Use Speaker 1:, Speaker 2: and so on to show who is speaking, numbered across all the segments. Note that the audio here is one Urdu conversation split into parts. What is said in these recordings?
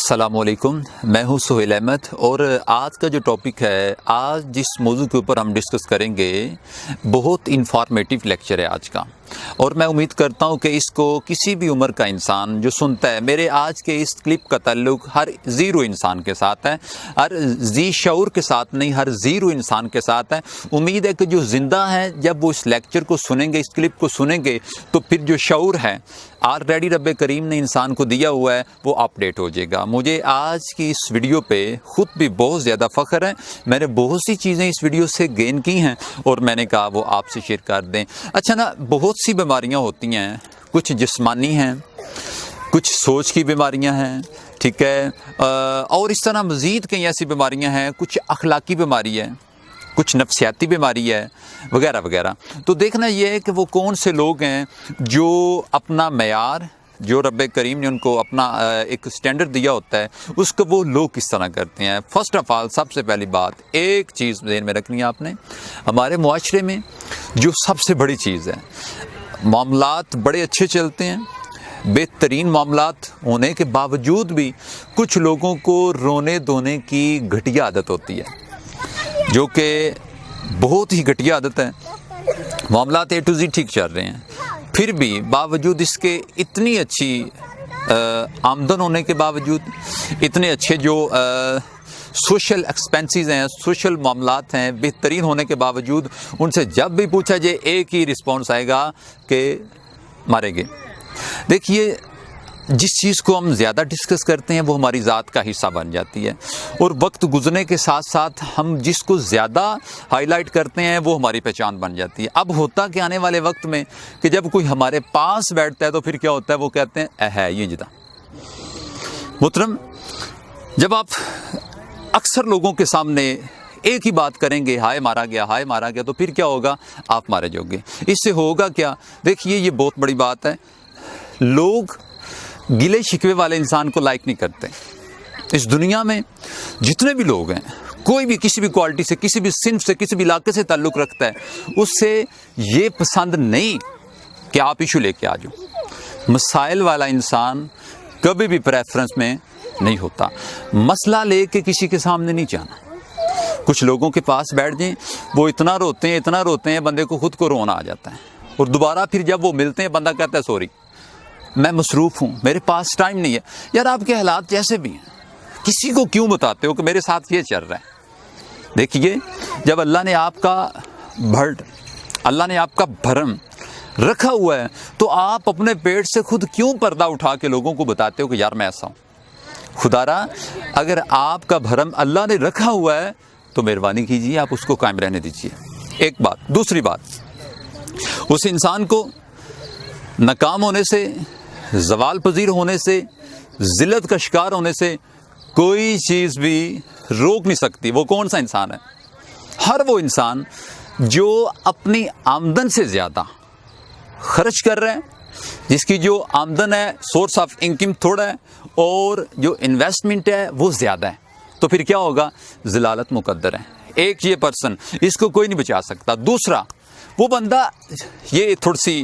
Speaker 1: السلام علیکم، میں ہوں سہیل احمد اور آج کا جو ٹاپک ہے، آج جس موضوع کے اوپر ہم ڈسکس کریں گے، بہت انفارمیٹیو لیکچر ہے آج کا، اور میں امید کرتا ہوں کہ اس کو کسی بھی عمر کا انسان جو سنتا ہے، میرے آج کے اس کلپ کا تعلق ہر زیرو انسان کے ساتھ ہے، ہر ذی شعور کے ساتھ نہیں، ہر زیرو انسان کے ساتھ ہے۔ امید ہے کہ جو زندہ ہیں جب وہ اس لیکچر کو سنیں گے، اس کلپ کو سنیں گے، تو پھر جو شعور ہے آلریڈی رب کریم نے انسان کو دیا ہوا ہے وہ اپڈیٹ ہو جائے گا۔ مجھے آج کی اس ویڈیو پہ خود بھی بہت زیادہ فخر ہے، میں نے بہت سی چیزیں اس ویڈیو سے گین کی ہیں اور میں نے کہا وہ آپ سے شیئر کر دیں۔ اچھا نا، بہت سی بیماریاں ہوتی ہیں، کچھ جسمانی ہیں، کچھ سوچ کی بیماریاں ہیں، ٹھیک ہے، اور اس طرح مزید کئی ایسی بیماریاں ہیں، کچھ اخلاقی بیماری ہے، کچھ نفسیاتی بیماری ہے، وغیرہ وغیرہ۔ تو دیکھنا یہ ہے کہ وہ کون سے لوگ ہیں جو اپنا معیار، جو رب کریم نے ان کو اپنا ایک سٹینڈرڈ دیا ہوتا ہے، اس کو وہ لوگ کس طرح کرتے ہیں۔ فرسٹ آف آل، سب سے پہلی بات ایک چیز ذہن میں رکھنی ہے آپ نے، ہمارے معاشرے میں جو سب سے بڑی چیز ہے، معاملات بڑے اچھے چلتے ہیں، بہترین معاملات ہونے کے باوجود بھی کچھ لوگوں کو رونے دھونے کی گھٹیا عادت ہوتی ہے، جو کہ بہت ہی گھٹیا عادت ہے۔ معاملات اے ٹو زی ٹھیک چل رہے ہیں، پھر بھی باوجود اس کے اتنی اچھی آمدن ہونے کے باوجود، اتنے اچھے جو سوشل ایکسپینسز ہیں، سوشل معاملات ہیں، بہترین ہونے کے باوجود ان سے جب بھی پوچھا جائے ایک ہی رسپانس آئے گا کہ مارے گے۔ دیکھیے، جس چیز کو ہم زیادہ ڈسکس کرتے ہیں وہ ہماری ذات کا حصہ بن جاتی ہے، اور وقت گزرنے کے ساتھ ساتھ ہم جس کو زیادہ ہائی لائٹ کرتے ہیں وہ ہماری پہچان بن جاتی ہے۔ اب ہوتا کہ آنے والے وقت میں کہ جب کوئی ہمارے پاس بیٹھتا ہے تو پھر کیا ہوتا ہے، وہ کہتے ہیں ہے یہ جدا محترم۔ جب آپ اکثر لوگوں کے سامنے ایک ہی بات کریں گے، ہائے مارا گیا، ہائے مارا گیا، تو پھر کیا ہوگا، آپ مارے جاؤ گے۔ اس سے ہوگا کیا، دیکھیے یہ بہت بڑی بات ہے، لوگ گلے شکوے والے انسان کو لائک نہیں کرتے۔ اس دنیا میں جتنے بھی لوگ ہیں، کوئی بھی کسی بھی کوالٹی سے، کسی بھی صنف سے، کسی بھی علاقے سے تعلق رکھتا ہے، اس سے یہ پسند نہیں کہ آپ ایشو لے کے آ جاؤ۔ مسائل والا انسان کبھی بھی پریفرنس میں نہیں ہوتا، مسئلہ لے کے کسی کے سامنے نہیں جانا۔ کچھ لوگوں کے پاس بیٹھ جائیں، وہ اتنا روتے ہیں، بندے کو خود کو رونا آ جاتا ہے، اور دوبارہ پھر جب وہ ملتے ہیں بندہ کہتا ہے سوری، میں مصروف ہوں، میرے پاس ٹائم نہیں ہے۔ یار آپ کے حالات جیسے بھی ہیں، کسی کو کیوں بتاتے ہو کہ میرے ساتھ یہ چل رہا ہے؟ دیکھیے، جب اللہ نے آپ کا بھرم رکھا ہوا ہے، تو آپ اپنے پیٹ سے خود کیوں پردہ اٹھا کے لوگوں کو بتاتے ہو کہ یار میں ایسا ہوں؟ خدا را، اگر آپ کا بھرم اللہ نے رکھا ہوا ہے تو مہربانی کیجیے، آپ اس کو قائم رہنے دیجیے۔ ایک بات۔ دوسری بات، اس انسان کو ناکام ہونے سے، زوال پذیر ہونے سے، ذلت کا شکار ہونے سے کوئی چیز بھی روک نہیں سکتی۔ وہ کون سا انسان ہے؟ ہر وہ انسان جو اپنی آمدن سے زیادہ خرچ کر رہا ہے، جس کی جو آمدن ہے، سورس آف انکم تھوڑا ہے، اور جو انویسٹمنٹ ہے وہ زیادہ ہے، تو پھر کیا ہوگا، ذلالت مقدر ہے۔ ایک یہ پرسن، اس کو کوئی نہیں بچا سکتا۔ دوسرا، وہ بندہ، یہ تھوڑی سی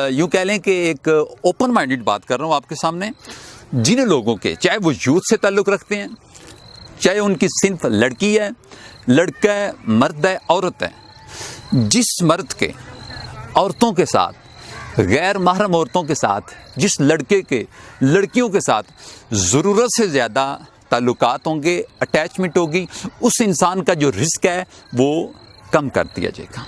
Speaker 1: یوں کہہ لیں کہ ایک اوپن مائنڈڈ بات کر رہا ہوں آپ کے سامنے، جن لوگوں کے چاہے وہ یوتھ سے تعلق رکھتے ہیں، چاہے ان کی صنف لڑکی ہے، لڑکا ہے، مرد ہے، عورت ہے، جس مرد کے عورتوں کے ساتھ، غیر محرم عورتوں کے ساتھ، جس لڑکے کے لڑکیوں کے ساتھ ضرورت سے زیادہ تعلقات ہوں گے، اٹیچمنٹ ہوگی، اس انسان کا جو رزق ہے وہ کم کر دیا جائے گا،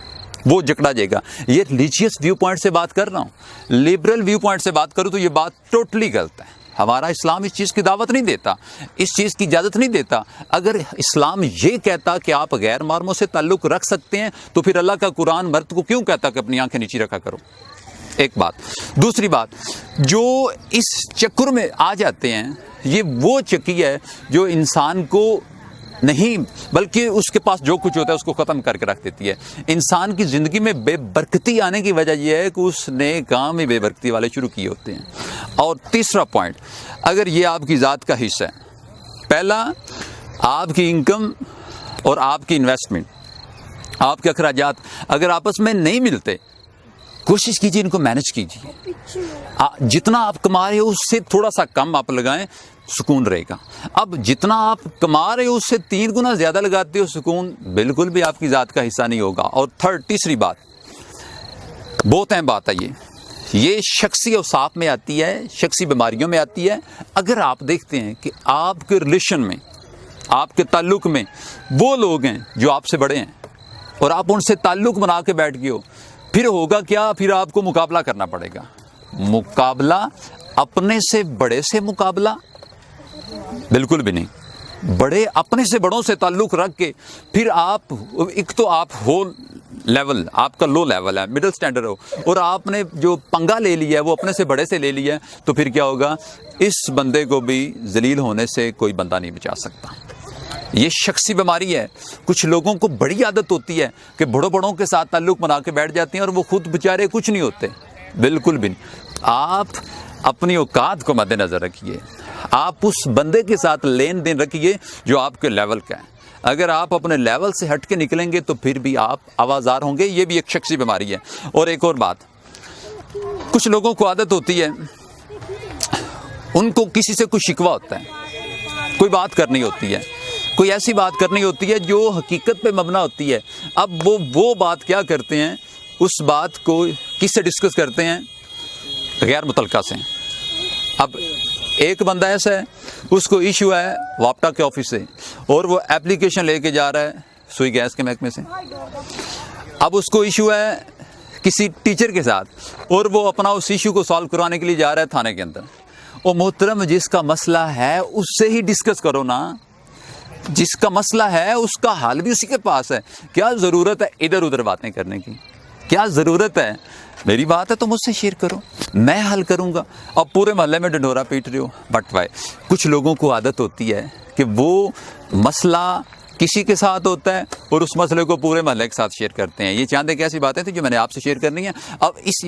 Speaker 1: وہ جکڑا جائے گا۔ یہ ریلیجیس ویو پوائنٹ سے بات کر رہا ہوں، لیبرل ویو پوائنٹ سے بات کروں تو یہ بات ٹوٹلی غلط ہے۔ ہمارا اسلام اس چیز کی دعوت نہیں دیتا، اس چیز کی اجازت نہیں دیتا۔ اگر اسلام یہ کہتا کہ آپ غیر محرموں سے تعلق رکھ سکتے ہیں، تو پھر اللہ کا قرآن مرد کو کیوں کہتا کہ اپنی آنکھیں نیچی رکھا کرو؟ ایک بات۔ دوسری بات، جو اس چکر میں آ جاتے ہیں، یہ وہ چکی ہے جو انسان کو نہیں بلکہ اس کے پاس جو کچھ ہوتا ہے اس کو ختم کر کے رکھ دیتی ہے۔ انسان کی زندگی میں بے برکتی آنے کی وجہ یہ ہے کہ اس نے کام ہی بے برکتی والے شروع کیے ہوتے ہیں۔ اور تیسرا پوائنٹ، اگر یہ آپ کی ذات کا حصہ ہے، پہلا آپ کی انکم اور آپ کی انویسٹمنٹ، آپ کے اخراجات اگر آپس میں نہیں ملتے کوشش کیجیے ان کو مینج کیجیے. جتنا آپ کما رہے ہو اس سے تھوڑا سا کم آپ لگائیں, سکون رہے گا. اب جتنا آپ کما رہے ہو اس سے 3 گنا زیادہ لگاتے ہو, سکون بالکل بھی آپ کی ذات کا حصہ نہیں ہوگا. اور تیسری بات, بہت اہم بات ہے یہ شخصی اوصاف میں آتی ہے, شخصی بیماریوں میں آتی ہے. اگر آپ دیکھتے ہیں کہ آپ کے ریلیشن میں, آپ کے تعلق میں وہ لوگ ہیں جو آپ سے بڑے ہیں اور آپ ان سے تعلق بنا کے بیٹھ گئے ہو, پھر ہوگا کیا, پھر آپ کو مقابلہ کرنا پڑے گا. مقابلہ اپنے سے بڑے سے مقابلہ بالکل بھی نہیں. بڑے اپنے سے بڑوں سے تعلق رکھ کے پھر آپ, ایک تو آپ ہول لیول, آپ کا لو لیول ہے, مڈل سٹینڈرڈ ہو, اور آپ نے جو پنگا لے لیا ہے وہ اپنے سے بڑے سے لے لیا ہے, تو پھر کیا ہوگا, اس بندے کو بھی ذلیل ہونے سے کوئی بندہ نہیں بچا سکتا. یہ شخصی بیماری ہے. کچھ لوگوں کو بڑی عادت ہوتی ہے کہ بڑوں کے ساتھ تعلق بنا کے بیٹھ جاتے ہیں اور وہ خود بیچارے کچھ نہیں ہوتے, بالکل بھی نہیں. آپ اپنی اوقات کو مد نظر رکھیے, آپ اس بندے کے ساتھ لین دین رکھیے جو آپ کے لیول کا ہے. اگر آپ اپنے لیول سے ہٹ کے نکلیں گے تو پھر بھی آپ آوازار ہوں گے. یہ بھی ایک شخصی بیماری ہے. اور ایک اور بات, کچھ لوگوں کو عادت ہوتی ہے, ان کو کسی سے کوئی شکوہ ہوتا ہے, کوئی بات کرنی ہوتی ہے, کوئی ایسی بات کرنی ہوتی ہے جو حقیقت پہ مبنا ہوتی ہے. اب وہ بات کیا کرتے ہیں, اس بات کو کس سے ڈسکس کرتے ہیں, غیر متعلقہ سے. اب ایک بندہ ایسا ہے, اس کو ایشو ہے واپٹا کے آفس سے, اور وہ اپلیکیشن لے کے جا رہا ہے سوئی گیس کے محکمے سے. اب اس کو ایشو ہے کسی ٹیچر کے ساتھ, اور وہ اپنا اس ایشو کو سالو کروانے کے لیے جا رہا ہے تھانے کے اندر. اور محترم, جس کا مسئلہ ہے اس سے ہی ڈسکس کرو نا, جس کا مسئلہ ہے اس کا حل بھی اسی کے پاس ہے. کیا ضرورت ہے ادھر ادھر باتیں کرنے کی, کیا ضرورت ہے؟ میری بات ہے تو مجھ سے شیئر کرو, میں حل کروں گا. اب پورے محلے میں ڈنڈورا پیٹ رہے ہو. بٹ وائی, کچھ لوگوں کو عادت ہوتی ہے کہ وہ مسئلہ کسی کے ساتھ ہوتا ہے اور اس مسئلے کو پورے محلے کے ساتھ شیئر کرتے ہیں. یہ چاند ایک ایسی باتیں تھیں جو میں نے آپ سے شیئر کرنی ہے. اب اس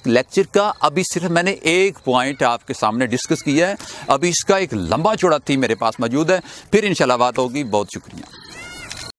Speaker 1: لیکچر کا ابھی صرف میں نے ایک پوائنٹ آپ کے سامنے ڈسکس کیا ہے. ابھی اس کا ایک لمبا چوڑا تھیم میرے پاس موجود ہے, پھر انشاءاللہ بات ہوگی. بہت شکریہ.